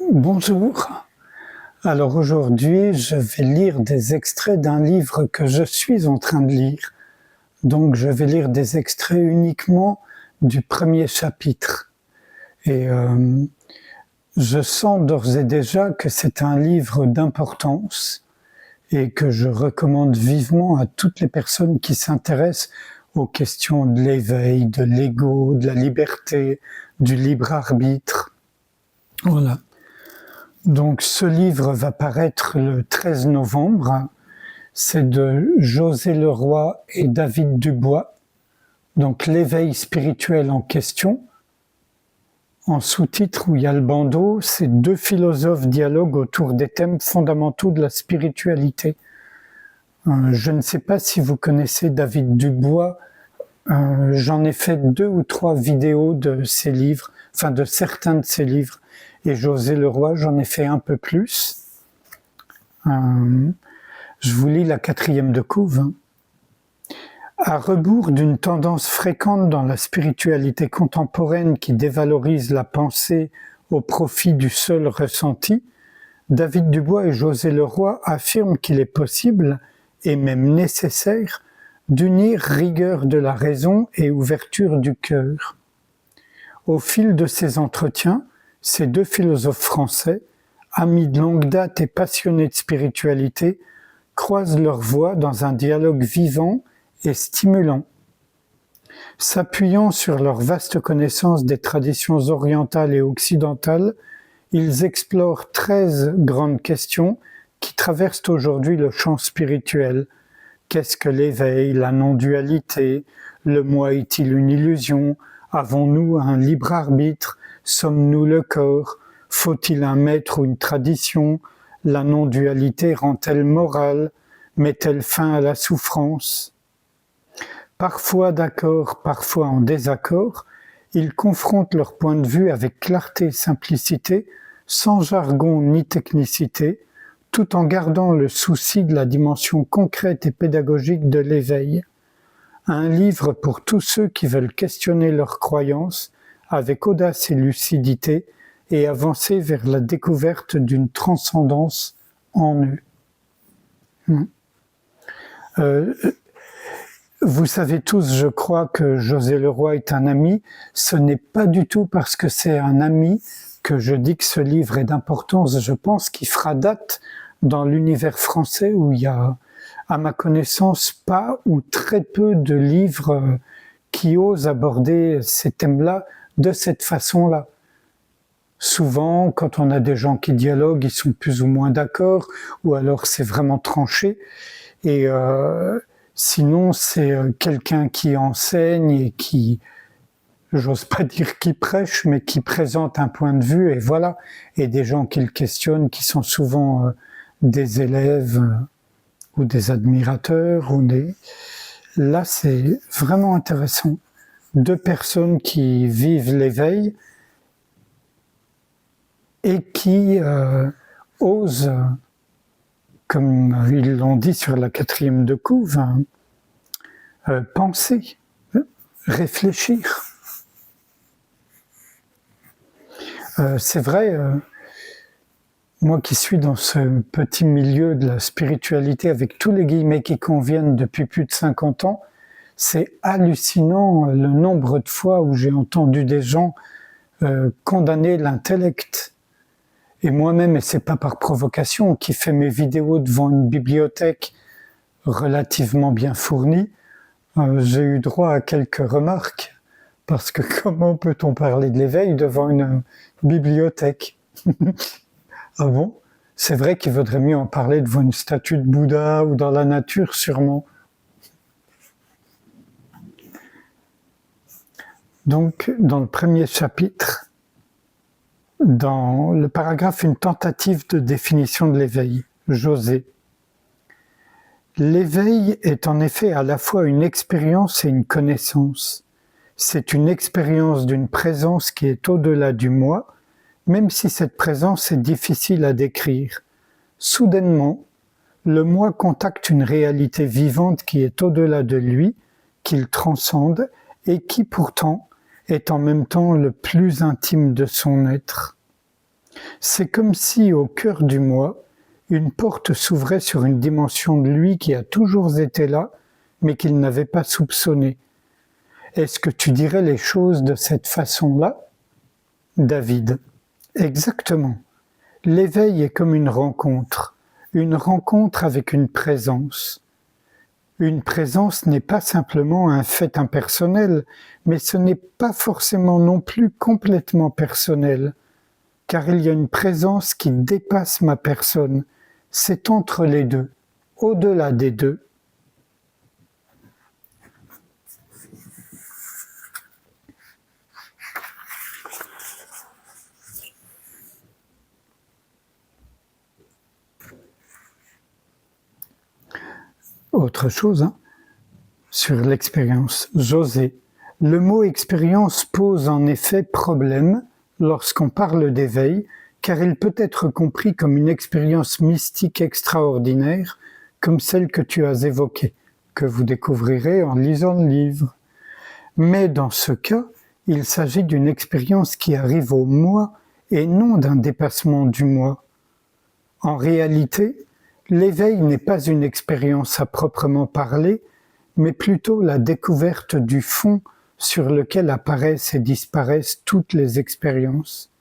Bonjour. Alors aujourd'hui, je vais lire des extraits d'un livre que je suis en train de lire. Donc je vais lire des extraits uniquement du premier chapitre. Et je sens d'ores et déjà que c'est un livre d'importance et que je recommande vivement à toutes les personnes qui s'intéressent aux questions de l'éveil, de l'ego, de la liberté, du libre arbitre. Voilà. Donc ce livre va paraître le 13 novembre. C'est de José Leroy et David Dubois. Donc l'éveil spirituel en question. En sous-titre où il y a le bandeau, c'est deux philosophes dialoguent autour des thèmes fondamentaux de la spiritualité. Je ne sais pas si vous connaissez David Dubois. J'en ai fait 2 ou 3 vidéos de ses livres, enfin de certains de ses livres. Et José Leroy, j'en ai fait un peu plus. Je vous lis la 4e de couve. À rebours d'une tendance fréquente dans la spiritualité contemporaine qui dévalorise la pensée au profit du seul ressenti, David Dubois et José Leroy affirment qu'il est possible, et même nécessaire, d'unir rigueur de la raison et ouverture du cœur. Au fil de ces entretiens, ces deux philosophes français, amis de longue date et passionnés de spiritualité, croisent leurs voies dans un dialogue vivant et stimulant. S'appuyant sur leur vaste connaissance des traditions orientales et occidentales, ils explorent 13 grandes questions qui traversent aujourd'hui le champ spirituel. Qu'est-ce que l'éveil, la non-dualité? Le moi est-il une illusion? Avons-nous un libre arbitre? Sommes-nous le corps? Faut-il un maître ou une tradition? La non-dualité rend-elle morale? Met-elle fin à la souffrance? Parfois d'accord, parfois en désaccord, ils confrontent leur point de vue avec clarté et simplicité, sans jargon ni technicité, tout en gardant le souci de la dimension concrète et pédagogique de l'éveil. Un livre pour tous ceux qui veulent questionner leurs croyances avec audace et lucidité et avancer vers la découverte d'une transcendance en eux. Vous savez tous, je crois, que José Leroy est un ami. Ce n'est pas du tout parce que c'est un ami que je dis que ce livre est d'importance. Je pense qu'il fera date dans l'univers français où il y a, à ma connaissance, pas ou très peu de livres qui osent aborder ces thèmes-là de cette façon-là. Souvent, quand on a des gens qui dialoguent, ils sont plus ou moins d'accord, ou alors c'est vraiment tranché. Et sinon, c'est quelqu'un qui enseigne et qui, j'ose pas dire qui prêche, mais qui présente un point de vue, et voilà. Et des gens qui le questionnent, qui sont souvent des élèves ou des admirateurs, ou des... Là, c'est vraiment intéressant. 2 personnes qui vivent l'éveil et qui osent, comme ils l'ont dit sur la 4e de couve, penser, réfléchir. C'est vrai, moi qui suis dans ce petit milieu de la spiritualité avec tous les guillemets qui conviennent depuis plus de 50 ans, c'est hallucinant le nombre de fois où j'ai entendu des gens condamner l'intellect. Et moi-même, et c'est pas par provocation, qui fait mes vidéos devant une bibliothèque relativement bien fournie, j'ai eu droit à quelques remarques, parce que comment peut-on parler de l'éveil devant une bibliothèque? Ah bon? C'est vrai qu'il vaudrait mieux en parler devant une statue de Bouddha ou dans la nature, sûrement. Donc, dans le premier chapitre, dans le paragraphe « Une tentative de définition de l'éveil », José. L'éveil est en effet à la fois une expérience et une connaissance. C'est une expérience d'une présence qui est au-delà du moi, même si cette présence est difficile à décrire. Soudainement, le moi contacte une réalité vivante qui est au-delà de lui, qu'il transcende et qui pourtant est en même temps le plus intime de son être. C'est comme si, au cœur du moi, une porte s'ouvrait sur une dimension de lui qui a toujours été là, mais qu'il n'avait pas soupçonnée. Est-ce que tu dirais les choses de cette façon-là ? David. Exactement. L'éveil est comme une rencontre avec une présence. Une présence n'est pas simplement un fait impersonnel, mais ce n'est pas forcément non plus complètement personnel, car il y a une présence qui dépasse ma personne. C'est entre les deux, au-delà des deux. Autre chose, sur l'expérience. José. Le mot expérience pose en effet problème lorsqu'on parle d'éveil, car il peut être compris comme une expérience mystique extraordinaire, comme celle que tu as évoquée, que vous découvrirez en lisant le livre. Mais dans ce cas, il s'agit d'une expérience qui arrive au moi et non d'un dépassement du moi. En réalité, l'éveil n'est pas une expérience à proprement parler, mais plutôt la découverte du fond sur lequel apparaissent et disparaissent toutes les expériences.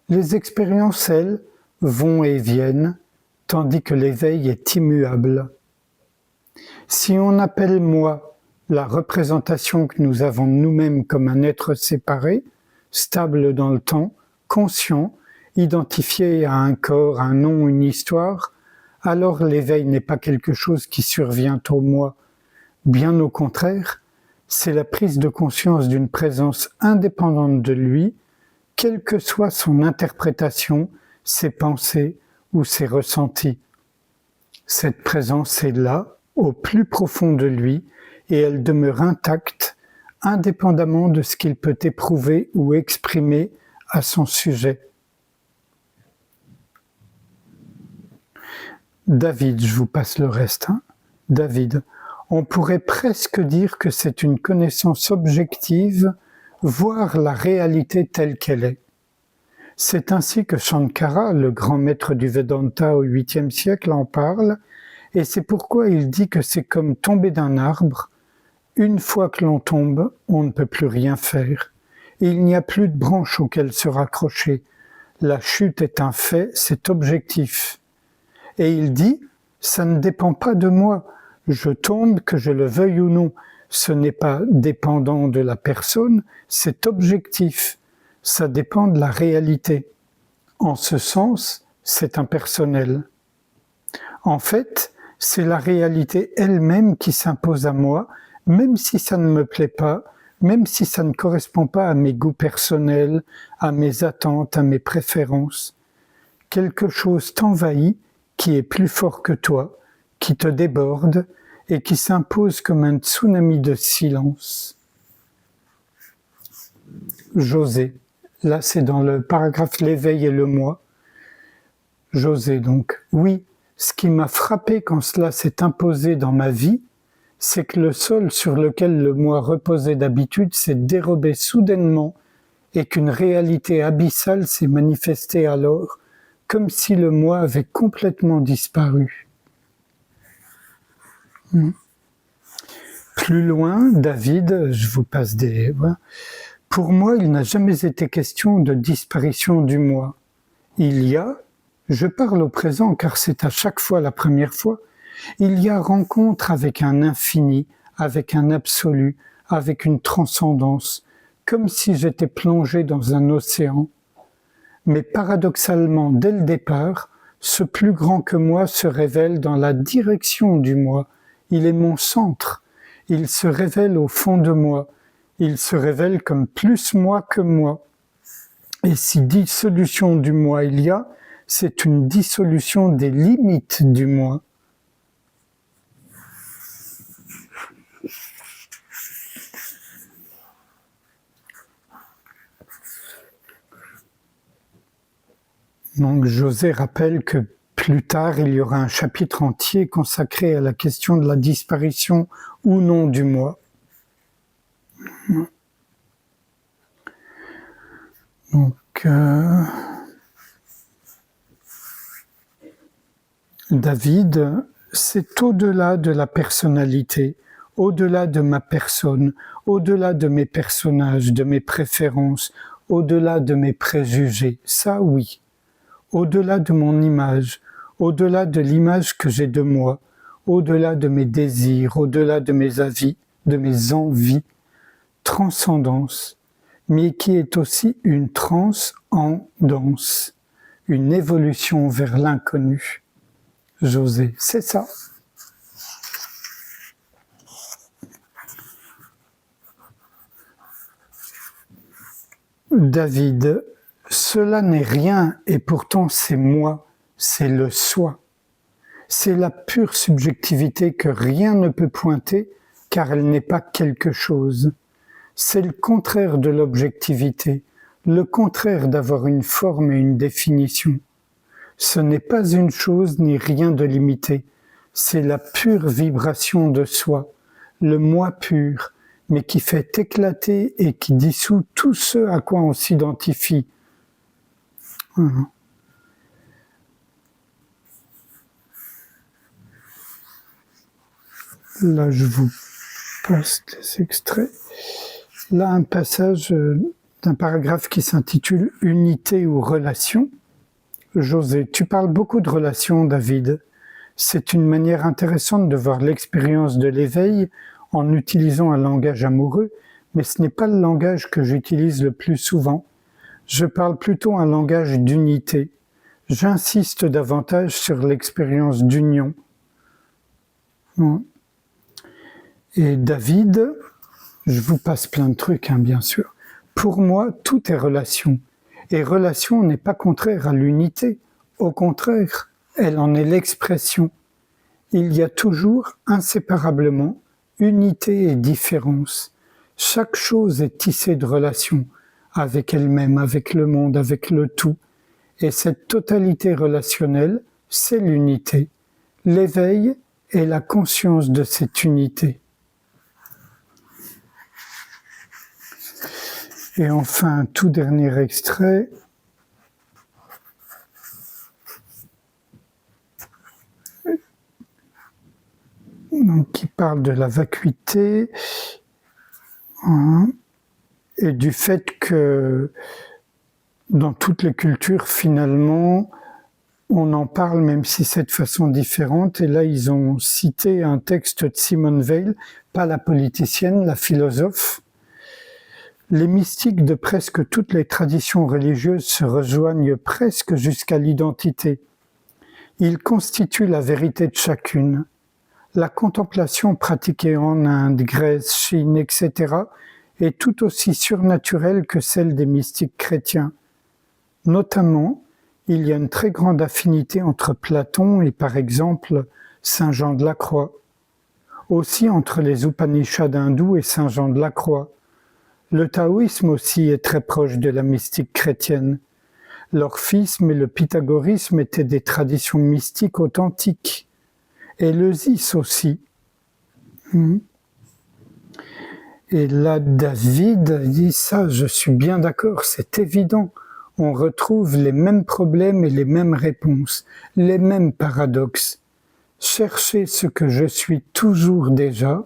Les expériences, elles, vont et viennent, tandis que l'éveil est immuable. Si on appelle moi la représentation que nous avons de nous-mêmes comme un être séparé, stable dans le temps, conscient, identifié à un corps, un nom, une histoire, alors l'éveil n'est pas quelque chose qui survient au moi. Bien au contraire, c'est la prise de conscience d'une présence indépendante de lui, quelle que soit son interprétation, ses pensées ou ses ressentis. Cette présence est là, au plus profond de lui, et elle demeure intacte, indépendamment de ce qu'il peut éprouver ou exprimer à son sujet. David, je vous passe le reste. David, on pourrait presque dire que c'est une connaissance objective, voire la réalité telle qu'elle est. C'est ainsi que Shankara, le grand maître du Vedanta au 8e siècle, en parle, et c'est pourquoi il dit que c'est comme tomber d'un arbre. Une fois que l'on tombe, on ne peut plus rien faire. Il n'y a plus de branches auxquelles se raccrocher. La chute est un fait, c'est objectif. Et il dit, ça ne dépend pas de moi. Je tombe, que je le veuille ou non. Ce n'est pas dépendant de la personne, c'est objectif. Ça dépend de la réalité. En ce sens, c'est impersonnel. En fait, c'est la réalité elle-même qui s'impose à moi, même si ça ne me plaît pas, même si ça ne correspond pas à mes goûts personnels, à mes attentes, à mes préférences. Quelque chose t'envahit qui est plus fort que toi, qui te déborde et qui s'impose comme un tsunami de silence. José, là c'est dans le paragraphe l'éveil et le moi. José donc, oui, ce qui m'a frappé quand cela s'est imposé dans ma vie, c'est que le sol sur lequel le moi reposait d'habitude s'est dérobé soudainement et qu'une réalité abyssale s'est manifestée alors, comme si le moi avait complètement disparu. Plus loin, David, je vous passe des... Pour moi, il n'a jamais été question de disparition du moi. Il y a, je parle au présent car c'est à chaque fois la première fois, il y a rencontre avec un infini, avec un absolu, avec une transcendance, comme si j'étais plongé dans un océan. Mais paradoxalement, dès le départ, ce plus grand que moi se révèle dans la direction du moi. Il est mon centre. Il se révèle au fond de moi. Il se révèle comme plus moi que moi. Et si dissolution du moi il y a, c'est une dissolution des limites du moi. Donc José rappelle que plus tard, il y aura un chapitre entier consacré à la question de la disparition ou non du moi. Donc, David, c'est au-delà de la personnalité, au-delà de ma personne, au-delà de mes personnages, de mes préférences, au-delà de mes préjugés. Ça, oui. Au-delà de mon image, au-delà de l'image que j'ai de moi, au-delà de mes désirs, au-delà de mes avis, de mes envies, transcendance, mais qui est aussi une transcendance, une évolution vers l'inconnu. José, c'est ça. David, cela n'est rien et pourtant c'est moi, c'est le soi. C'est la pure subjectivité que rien ne peut pointer car elle n'est pas quelque chose. C'est le contraire de l'objectivité, le contraire d'avoir une forme et une définition. Ce n'est pas une chose ni rien de limité, c'est la pure vibration de soi, le moi pur, mais qui fait éclater et qui dissout tout ce à quoi on s'identifie. Là, je vous passe les extraits. Là, un passage d'un paragraphe qui s'intitule « Unité ou relation ». José, tu parles beaucoup de relations, David. C'est une manière intéressante de voir l'expérience de l'éveil en utilisant un langage amoureux, mais ce n'est pas le langage que j'utilise le plus souvent. Je parle plutôt un langage d'unité. J'insiste davantage sur l'expérience d'union. Et David, je vous passe plein de trucs, bien sûr. Pour moi, tout est relation. Et relation n'est pas contraire à l'unité. Au contraire, elle en est l'expression. Il y a toujours, inséparablement, unité et différence. Chaque chose est tissée de relations, avec elle-même, avec le monde, avec le tout. Et cette totalité relationnelle, c'est l'unité. L'éveil est la conscience de cette unité. Et enfin, tout dernier extrait. Donc, qui parle de la vacuité et du fait que dans toutes les cultures, finalement, on en parle même si c'est de façon différente. Et là, ils ont cité un texte de Simone Weil, pas la politicienne, la philosophe. Les mystiques de presque toutes les traditions religieuses se rejoignent presque jusqu'à l'identité. Ils constituent la vérité de chacune. La contemplation pratiquée en Inde, Grèce, Chine, etc. est tout aussi surnaturelle que celle des mystiques chrétiens. Notamment, il y a une très grande affinité entre Platon et par exemple Saint Jean de la Croix. Aussi entre les Upanishads hindous et Saint Jean de la Croix. Le taoïsme aussi est très proche de la mystique chrétienne. L'orphisme et le pythagorisme étaient des traditions mystiques authentiques. Et le Zis aussi. Et là, David dit ça, je suis bien d'accord, c'est évident. On retrouve les mêmes problèmes et les mêmes réponses, les mêmes paradoxes. Chercher ce que je suis toujours déjà,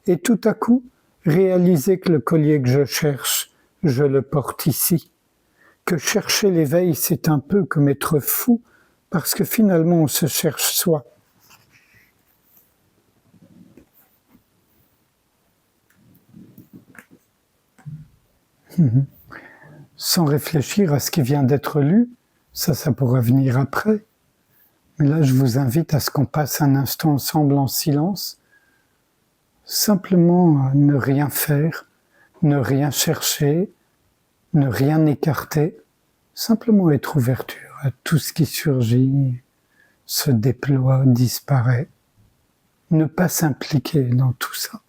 et tout à coup, réaliser que le collier que je cherche, je le porte ici. Que chercher l'éveil, c'est un peu comme être fou, parce que finalement, on se cherche soi. Sans réfléchir à ce qui vient d'être lu, ça pourra venir après. Mais là, je vous invite à ce qu'on passe un instant ensemble en silence, simplement à ne rien faire, ne rien chercher, ne rien écarter, simplement être ouverture à tout ce qui surgit, se déploie, disparaît. Ne pas s'impliquer dans tout ça.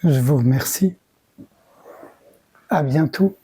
Je vous remercie. À bientôt.